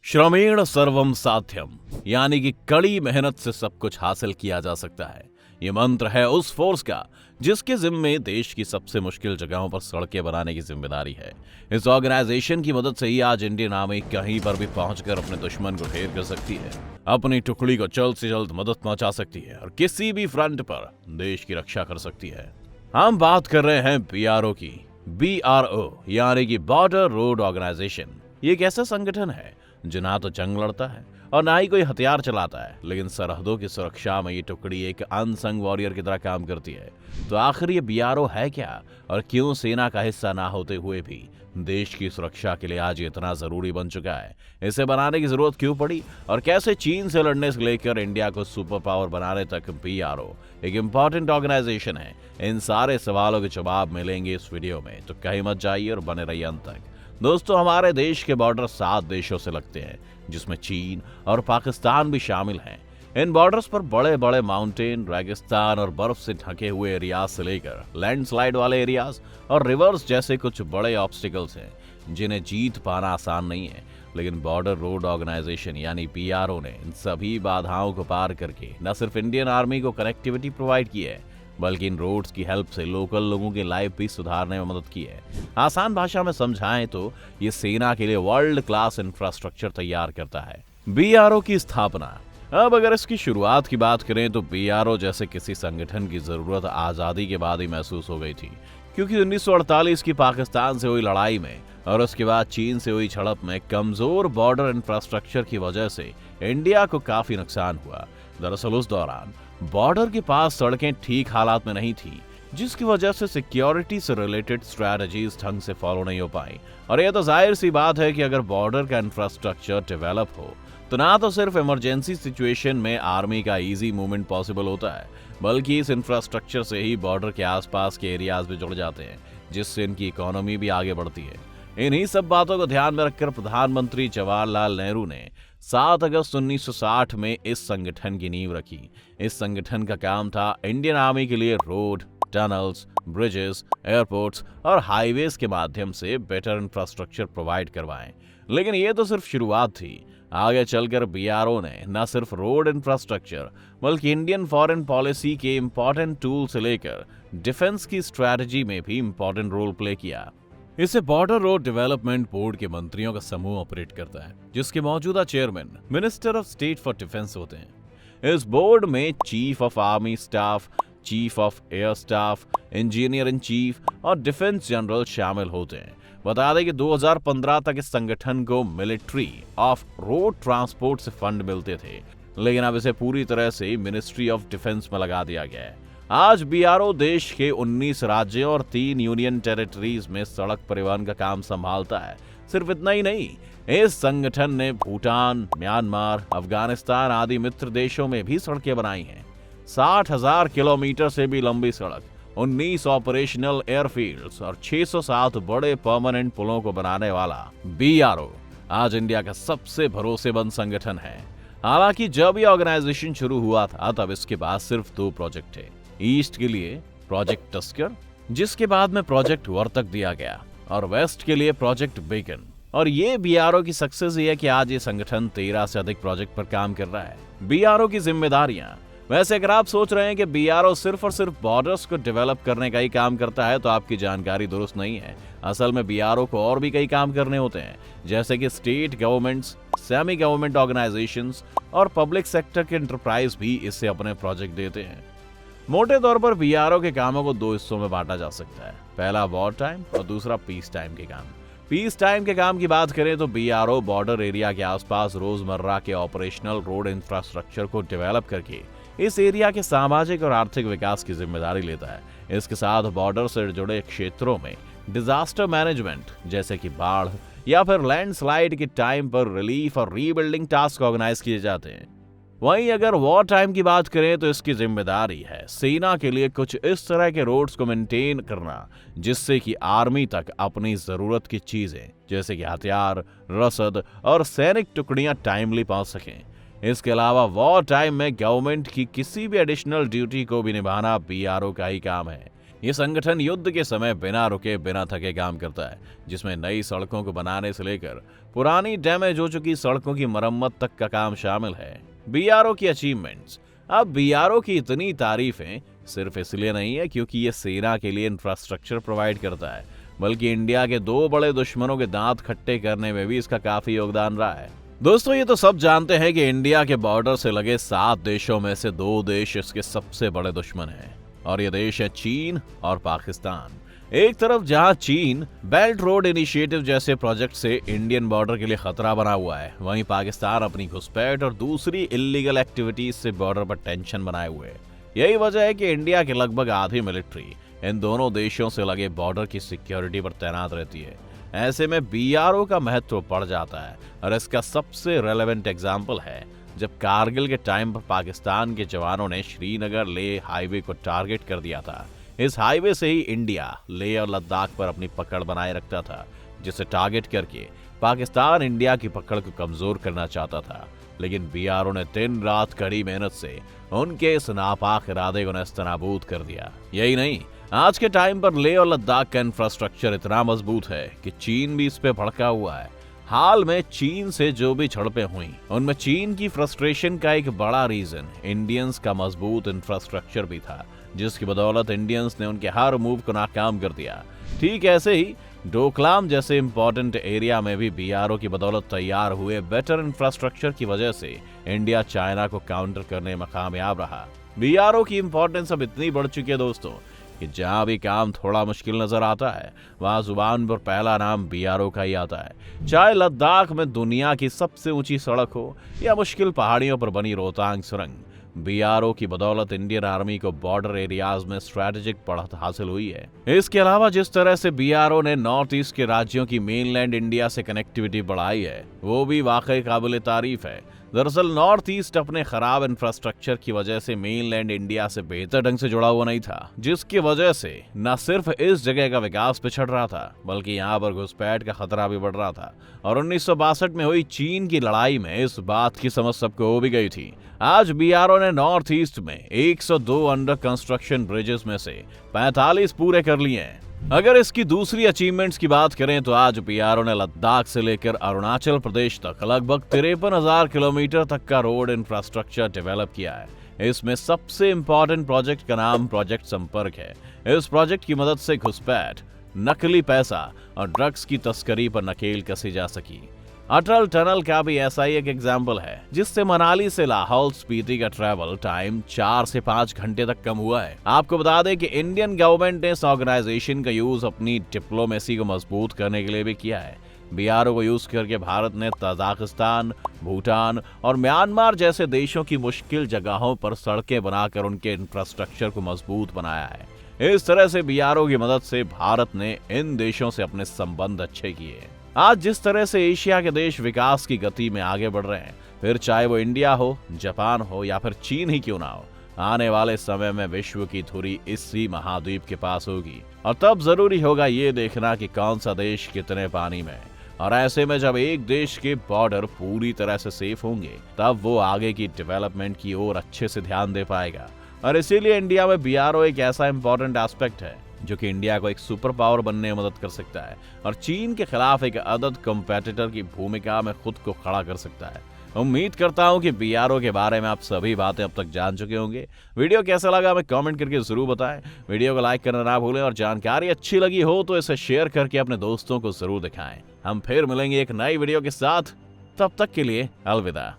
श्रमेण सर्वम साध्यम, यानी कि कड़ी मेहनत से सब कुछ हासिल किया जा सकता है। ये मंत्र है उस फोर्स का जिसके जिम्मे देश की सबसे मुश्किल जगहों पर सड़कें बनाने की जिम्मेदारी है। इस ऑर्गेनाइजेशन की मदद से ही आज इंडियन आर्मी कहीं पर भी पहुंचकर अपने दुश्मन को ढेर कर सकती है, अपनी टुकड़ी को जल्द से जल्द मदद पहुंचा सकती है और किसी भी फ्रंट पर देश की रक्षा कर सकती है। हम बात कर रहे हैं बीआरओ की। बीआरओ यानी कि बॉर्डर रोड ऑर्गेनाइजेशन। ये एक ऐसा संगठन है जो ना तो जंग लड़ता है और ना ही कोई हथियार चलाता है, लेकिन सरहदों की सुरक्षा में ये टुकड़ी एक अनसंग वॉरियर की तरह काम करती है। तो आखिर ये बीआरओ है क्या और क्यों सेना का हिस्सा ना होते हुए भी देश की सुरक्षा के लिए आज ये इतना जरूरी बन चुका है? इसे बनाने की जरूरत क्यों पड़ी और कैसे चीन से लड़ने से लेकर इंडिया को सुपर पावर बनाने तक बीआरओ एक इम्पॉर्टेंट ऑर्गेनाइजेशन है? इन सारे सवालों के जवाब मिलेंगे इस वीडियो में, तो कहीं मत जाइए और बने रहिए अंत तक। दोस्तों, हमारे देश के बॉर्डर 7 देशों से लगते हैं, जिसमें चीन और पाकिस्तान भी शामिल हैं। इन बॉर्डर्स पर बड़े बड़े माउंटेन, रेगिस्तान और बर्फ से ढके हुए एरियाज से लेकर लैंडस्लाइड वाले एरियाज और रिवर्स जैसे कुछ बड़े ऑब्स्टिकल्स हैं, जिन्हें जीत पाना आसान नहीं है। लेकिन बॉर्डर रोड ऑर्गेनाइजेशन यानी बीआरओ ने इन सभी बाधाओं को पार करके न सिर्फ इंडियन आर्मी को कनेक्टिविटी प्रोवाइड की है, बल्कि इन रोड्स की हेल्प से लोकल लोगों की लाइफ भी सुधारने में मदद की है। आसान भाषा में समझाएं तो ये सेना के लिए वर्ल्ड क्लास इंफ्रास्ट्रक्चर तैयार करता है। बीआरओ की स्थापना। अब अगर इसकी शुरुआत की बात करें तो बीआरओ जैसे किसी संगठन की जरूरत आजादी के बाद ही महसूस हो गई थी, क्योंकि 1948 की पाकिस्तान से हुई लड़ाई में और उसके बाद चीन से हुई झड़प में कमजोर बॉर्डर इंफ्रास्ट्रक्चर की वजह से इंडिया को काफी नुकसान हुआ। दरअसल उस दौरान बॉर्डर के पास सड़कें ठीक हालात में नहीं थी, जिसकी वजह से सिक्योरिटी से रिलेटेड स्ट्रैटेजीज ढंग से फॉलो नहीं हो पाई। और यह तो जाहिर सी बात है कि अगर बॉर्डर का इंफ्रास्ट्रक्चर डेवलप हो तो ना तो सिर्फ इमरजेंसी सिचुएशन में आर्मी का इजी मूवमेंट पॉसिबल होता है, बल्कि इस इंफ्रास्ट्रक्चर से ही बॉर्डर के आसपास के एरियाज भी जुड़ जाते हैं, जिससे इनकी इकोनॉमी भी आगे बढ़ती है। इन्हीं सब बातों को ध्यान में रखकर प्रधानमंत्री जवाहरलाल नेहरू ने 7 अगस्त 1960 में इस संगठन की नींव रखी। इस संगठन का काम था इंडियन आर्मी के लिए रोड, टनल्स, ब्रिजेस, एयरपोर्ट्स और हाईवेज के माध्यम से बेटर इंफ्रास्ट्रक्चर प्रोवाइड करवाएं। लेकिन ये तो सिर्फ शुरुआत थी। आगे चलकर बीआरओ ने न सिर्फ रोड इंफ्रास्ट्रक्चर बल्कि इंडियन फॉरेन पॉलिसी के इंपॉर्टेंट टूल से लेकर डिफेंस की स्ट्रैटेजी में भी इंपॉर्टेंट रोल प्ले किया। इसे बॉर्डर रोड डेवलपमेंट बोर्ड के मंत्रियों का समूह ऑपरेट करता है, जिसके मौजूदा chairman minister of state for defence होते हैं। इस बोर्ड में chief of army staff, chief of air staff, engineer in chief और डिफेंस जनरल शामिल होते हैं। बता दें कि 2015 तक इस संगठन को मिलिट्री ऑफ रोड ट्रांसपोर्ट से फंड मिलते थे, लेकिन अब इसे पूरी तरह से मिनिस्ट्री ऑफ डिफेंस में लगा दिया गया है। आज बीआरओ देश के 19 राज्यों और 3 यूनियन टेरिटरीज में सड़क परिवहन का काम संभालता है। सिर्फ इतना ही नहीं, इस संगठन ने भूटान, म्यांमार, अफगानिस्तान आदि मित्र देशों में भी सड़कें बनाई हैं। 60,000 किलोमीटर से भी लंबी सड़क, 19 ऑपरेशनल एयरफील्ड्स और 607 बड़े परमानेंट पुलों को बनाने वाला बीआरओ आज इंडिया का सबसे भरोसेमंद संगठन है। हालांकि जब यह ऑर्गेनाइजेशन शुरू हुआ था तब इसके पास सिर्फ 2 प्रोजेक्ट थे। ईस्ट के लिए प्रोजेक्ट टस्कर, जिसके बाद में प्रोजेक्ट वर्तक दिया गया, और वेस्ट के लिए प्रोजेक्ट बेकन। और ये बीआरओ की सक्सेस ये है कि आज ये संगठन 13 से अधिक प्रोजेक्ट पर काम कर रहा है। बीआरओ की जिम्मेदारियां। वैसे अगर आप सोच रहे हैं कि बीआरओ सिर्फ और सिर्फ बॉर्डर्स को डेवलप करने का ही काम करता है तो आपकी जानकारी दुरुस्त नहीं है। असल में बीआरओ को और भी कई काम करने होते हैं, जैसे कि state governments, semi government organisations और पब्लिक सेक्टर के एंटरप्राइज भी इससे अपने प्रोजेक्ट देते हैं। मोटे तौर पर बीआरओ के कामों को 2 हिस्सों में बांटा जा सकता है, पहला वॉर टाइम और दूसरा पीस टाइम के काम। पीस टाइम के काम की बात करें तो बीआरओ बॉर्डर एरिया के आसपास रोजमर्रा के ऑपरेशनल रोड इंफ्रास्ट्रक्चर को डेवलप करके इस एरिया के सामाजिक और आर्थिक विकास की जिम्मेदारी लेता है। इसके साथ बॉर्डर से जुड़े क्षेत्रों में डिजास्टर मैनेजमेंट जैसे कि बाढ़ या फिर लैंडस्लाइड के टाइम पर रिलीफ और रीबिल्डिंग टास्क ऑर्गेनाइज किए जाते हैं। वहीं अगर वॉर टाइम की बात करें तो इसकी जिम्मेदारी है सेना के लिए कुछ इस तरह के रोड्स को मेंटेन करना, जिससे कि आर्मी तक अपनी जरूरत की चीजें जैसे कि हथियार, रसद और सैनिक टुकड़ियां टाइमली पहुंच सकें। इसके अलावा वॉर टाइम में गवर्नमेंट की किसी भी एडिशनल ड्यूटी को भी निभाना बीआरओ का ही काम है। ये संगठन युद्ध के समय बिना रुके बिना थके काम करता है, जिसमें नई सड़कों को बनाने से लेकर पुरानी डैमेज हो चुकी सड़कों की मरम्मत तक का काम शामिल है। बीआरओ की अचीवमेंट्स। अब बीआरओ की इतनी तारीफें सिर्फ इसलिए नहीं है क्योंकि ये सेना के लिए इंफ्रास्ट्रक्चर प्रोवाइड करता है, बल्कि इंडिया के दो बड़े दुश्मनों के दांत खट्टे करने में भी इसका काफी योगदान रहा है। दोस्तों, ये तो सब जानते हैं कि इंडिया के बॉर्डर से लगे 7 देशों में से 2 देश इसके सबसे बड़े दुश्मन हैं, और ये देश है चीन और पाकिस्तान। एक तरफ जहां चीन बेल्ट रोड इनिशिएटिव जैसे प्रोजेक्ट से इंडियन बॉर्डर के लिए खतरा बना हुआ है, वहीं पाकिस्तान अपनी घुसपैठ और दूसरी इल्लीगल एक्टिविटीज से बॉर्डर पर टेंशन बनाए हुए है। यही वजह है कि इंडिया की लगभग आधी मिलिट्री इन दोनों देशों से लगे बॉर्डर की सिक्योरिटी पर तैनात रहती है। ऐसे में बीआरओ का महत्व बढ़ जाता है, और इसका सबसे रेलेवेंट एग्जाम्पल है जब कारगिल के टाइम पर पाकिस्तान के जवानों ने श्रीनगर लेह हाईवे को टारगेट कर दिया था। इस हाईवे से ही इंडिया लेह और लद्दाख पर अपनी पकड़ बनाए रखता था, जिसे टारगेट करके पाकिस्तान इंडिया की पकड़ को कमजोर करना चाहता था। लेकिन बीआरओ ने दिन रात कड़ी मेहनत से उनके इस नापाक इरादे को नेस्तनाबूद कर दिया। यही नहीं, आज के टाइम पर लेह और लद्दाख का इंफ्रास्ट्रक्चर इतना मजबूत है कि चीन भी इस पे भड़का हुआ है। हाल में चीन से जो भी झड़पें हुई, उनमें चीन की फ्रस्ट्रेशन का एक बड़ा रीजन इंडियंस का मजबूत इंफ्रास्ट्रक्चर भी था, जिसकी बदौलत इंडियंस ने उनके हर मूव को नाकाम कर दिया। ठीक ऐसे ही डोकलाम जैसे इंपॉर्टेंट एरिया में भी बीआरओ की बदौलत तैयार हुए बेटर इंफ्रास्ट्रक्चर की वजह से इंडिया चाइना को काउंटर करने में कामयाब रहा। बीआरओ की इंपॉर्टेंस अब इतनी बढ़ चुकी है दोस्तों कि जहां भी काम थोड़ा मुश्किल नजर आता है, वहां जुबान पर पहला नाम बीआरओ का ही आता है। चाहे लद्दाख में दुनिया की सबसे ऊंची सड़क हो या मुश्किल पहाड़ियों पर बनी रोहतांग सुरंग, बीआरओ की बदौलत इंडियन आर्मी को बॉर्डर एरियाज में स्ट्रेटेजिक बढ़त हासिल हुई है। इसके अलावा जिस तरह से बीआरओ ने नॉर्थ ईस्ट के राज्यों की मेनलैंड इंडिया से कनेक्टिविटी बढ़ाई है, वो भी वाकई काबिल तारीफ है। दरअसल नॉर्थ ईस्ट अपने खराब इंफ्रास्ट्रक्चर की वजह से मेनलैंड इंडिया से बेहतर ढंग से जुड़ा हुआ नहीं था, जिसकी वजह से न सिर्फ इस जगह का विकास पिछड़ रहा था, बल्कि यहाँ पर घुसपैठ का खतरा भी बढ़ रहा था। और 1962 में हुई चीन की लड़ाई में इस बात की समझ सबको हो भी गई थी। आज बीआरओ ने नॉर्थ ईस्ट में 102 अंडर कंस्ट्रक्शन ब्रिजेस में से 45 पूरे कर लिए हैं। अगर इसकी दूसरी अचीवमेंट्स की बात करें तो आज बीआरओ ने लद्दाख से लेकर अरुणाचल प्रदेश तक लगभग 53,000 किलोमीटर तक का रोड इंफ्रास्ट्रक्चर डेवलप किया है। इसमें सबसे इंपॉर्टेंट प्रोजेक्ट का नाम प्रोजेक्ट संपर्क है। इस प्रोजेक्ट की मदद से घुसपैठ, नकली पैसा और ड्रग्स की तस्करी पर नकेल कसी जा सकी। अटल टनल का भी ऐसा ही एक एग्जाम्पल है, जिससे मनाली से लाहौल स्पीति का ट्रैवल टाइम 4 से 5 घंटे तक कम हुआ है। आपको बता दें कि इंडियन गवर्नमेंट ने इस ऑर्गेनाइजेशन का यूज अपनी डिप्लोमेसी को मजबूत करने के लिए भी किया है। बीआरओ को यूज करके भारत ने तजाकिस्तान, भूटान और म्यांमार जैसे देशों की मुश्किल जगहों पर सड़कें बनाकर उनके इंफ्रास्ट्रक्चर को मजबूत बनाया है। इस तरह से बीआरओ की मदद से भारत ने इन देशों से अपने संबंध अच्छे किए। आज जिस तरह से एशिया के देश विकास की गति में आगे बढ़ रहे हैं, फिर चाहे वो इंडिया हो, जापान हो या फिर चीन ही क्यों ना हो, आने वाले समय में विश्व की धुरी इसी महाद्वीप के पास होगी। और तब जरूरी होगा ये देखना कि कौन सा देश कितने पानी में है। और ऐसे में जब एक देश के बॉर्डर पूरी तरह से सेफ होंगे, तब वो आगे की डेवलपमेंट की ओर अच्छे से ध्यान दे पाएगा। और इसीलिए इंडिया में बीआरओ एक ऐसा इंपॉर्टेंट एस्पेक्ट है जो कि इंडिया को एक सुपर पावर बनने में मदद कर सकता है और चीन के खिलाफ एक अदद कॉम्पिटिटर की भूमिका में खुद को खड़ा कर सकता है। उम्मीद करता हूं कि बीआरओ के बारे में आप सभी बातें अब तक जान चुके होंगे। वीडियो कैसा लगा हमें कमेंट करके जरूर बताएं। वीडियो को लाइक करना ना भूलें और जानकारी अच्छी लगी हो तो इसे शेयर करके अपने दोस्तों को जरूर दिखाएं। हम फिर मिलेंगे एक नई वीडियो के साथ, तब तक के लिए अलविदा।